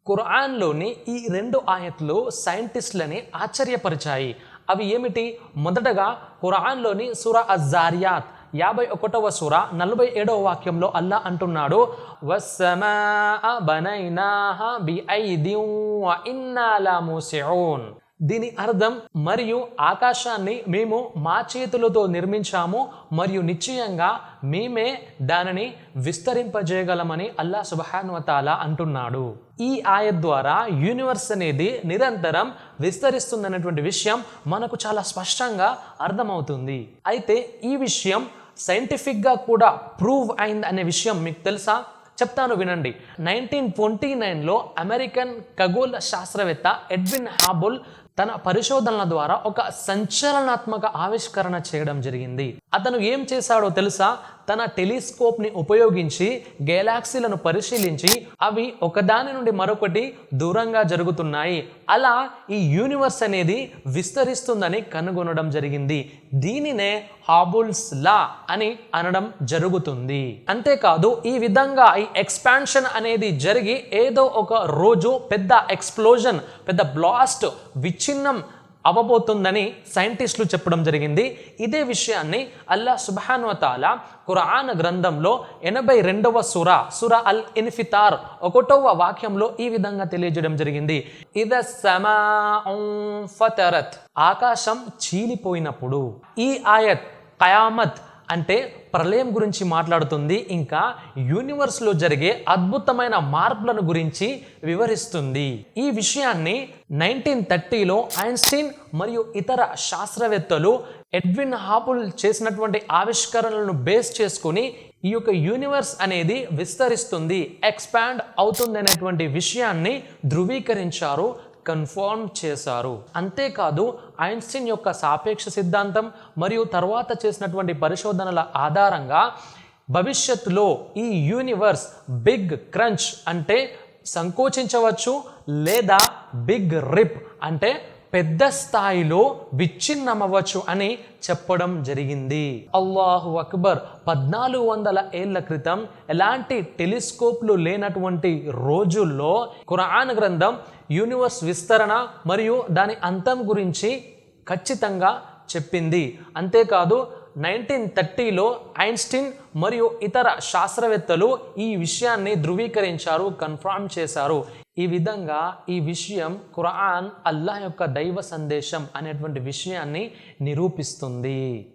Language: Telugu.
ఖురాన్లోని ఈ 2 ఆయత్లు సైంటిస్టులని ఆశ్చర్యపరిచాయి. అవి ఏమిటి? మొదటగా ఖురాన్లోని సూరా అజ్-జారియాత్ 51వ సూరా 47వ వాక్యంలో అల్లా అంటున్నాడు, వస్సమాఅ బనైనాహా బిఐదిన్ వ ఇన్నా లమూసిఊన్. దీని అర్థం, మరియు ఆకాశాన్ని మేము మా చేతులతో నిర్మించాము మరియు నిశ్చయంగా మేమే దానిని విస్తరింపజేయగలమని అల్లా సుబ్హానహు వ తఆలా అంటున్నాడు. ఈ ఆయత్ ద్వారా యూనివర్స్ అనేది నిరంతరం విస్తరిస్తుందనేటువంటి విషయం మనకు చాలా స్పష్టంగా అర్థమవుతుంది. అయితే ఈ విషయం సైంటిఫిక్గా కూడా ప్రూవ్ అయింది అనే విషయం మీకు తెలుసా? చెప్తాను వినండి. 1929లో అమెరికన్ ఖగోళ శాస్త్రవేత్త ఎడ్విన్ హాబుల్ తన పరిశోధనల ద్వారా ఒక సంచలనాత్మక ఆవిష్కరణ చేయడం జరిగింది. అతను ఏం చేశాడో తెలుసా? తన టెలిస్కోప్ని ఉపయోగించి గెలాక్సీలను పరిశీలించి అవి ఒకదాని నుండి మరొకటి దూరంగా జరుగుతున్నాయి, అలా ఈ యూనివర్స్ అనేది విస్తరిస్తుందని కనుగొనడం జరిగింది. దీనినే హాబుల్స్ లా అని అనడం జరుగుతుంది. అంతేకాదు, ఈ విధంగా ఈ ఎక్స్పాన్షన్ అనేది జరిగి ఏదో ఒక రోజు పెద్ద ఎక్స్ప్లోజన్, పెద్ద బ్లాస్ట్, విచ్ఛిన్నం అవ్వబోతుందని సైంటిస్టులు చెప్పడం జరిగింది. ఇదే విషయాన్ని అల్లా సుబ్హానహు వ తఆలా ఖురాన్ గ్రంథంలో 82వ సూరా అల్ ఇన్ఫితార్ 1వ వాక్యంలో ఈ విధంగా తెలియజేయడం జరిగింది. ఇదస్సమాఉ ఫతరత్, ఆకాశం చీలిపోయినప్పుడు. ఈ ఆయత్ ఖయామత్ అంటే ప్రళయం గురించి మాట్లాడుతుంది. ఇంకా యూనివర్స్లో జరిగే అద్భుతమైన మార్పులను గురించి వివరిస్తుంది. ఈ విషయాన్ని 1930లో ఐన్స్టీన్ మరియు ఇతర శాస్త్రవేత్తలు ఎడ్విన్ హాబుల్ చేసినటువంటి ఆవిష్కరణలను బేస్ చేసుకుని ఈ యొక్క యూనివర్స్ అనేది విస్తరిస్తుంది, ఎక్స్పాండ్ అవుతుంది అనేటువంటి విషయాన్ని ధృవీకరించారు, కన్ఫర్మ్ చేశారు. అంతేకాదు, ఐన్స్టీన్ యొక్క సాపేక్ష సిద్ధాంతం మరియు తర్వాత చేసినటువంటి పరిశోధనల ఆధారంగా భవిష్యత్తులో ఈ యూనివర్స్ బిగ్ క్రంచ్ అంటే సంకోచించవచ్చు, లేదా బిగ్ రిప్ అంటే పెద్ద స్థాయిలో విచ్ఛిన్నమవ్వచ్చు అని చెప్పడం జరిగింది. అల్లాహు అక్బర్. 1400 ఏళ్ల క్రితం ఎలాంటి టెలిస్కోప్లు లేనటువంటి రోజుల్లో ఖురాన్ గ్రంథం యూనివర్స్ విస్తరణ మరియు దాని అంతం గురించి ఖచ్చితంగా చెప్పింది. అంతేకాదు, 1930లో ఐన్స్టీన్ మరియు ఇతర శాస్త్రవేత్తలు ఈ విషయాన్ని ధృవీకరించారు, కన్ఫర్మ్ చేశారు. ఈ విధంగా ఈ విషయం ఖురాన్ అల్లాహ్ యొక్క దైవ సందేశం అనేటువంటి విషయాన్ని నిరూపిస్తుంది.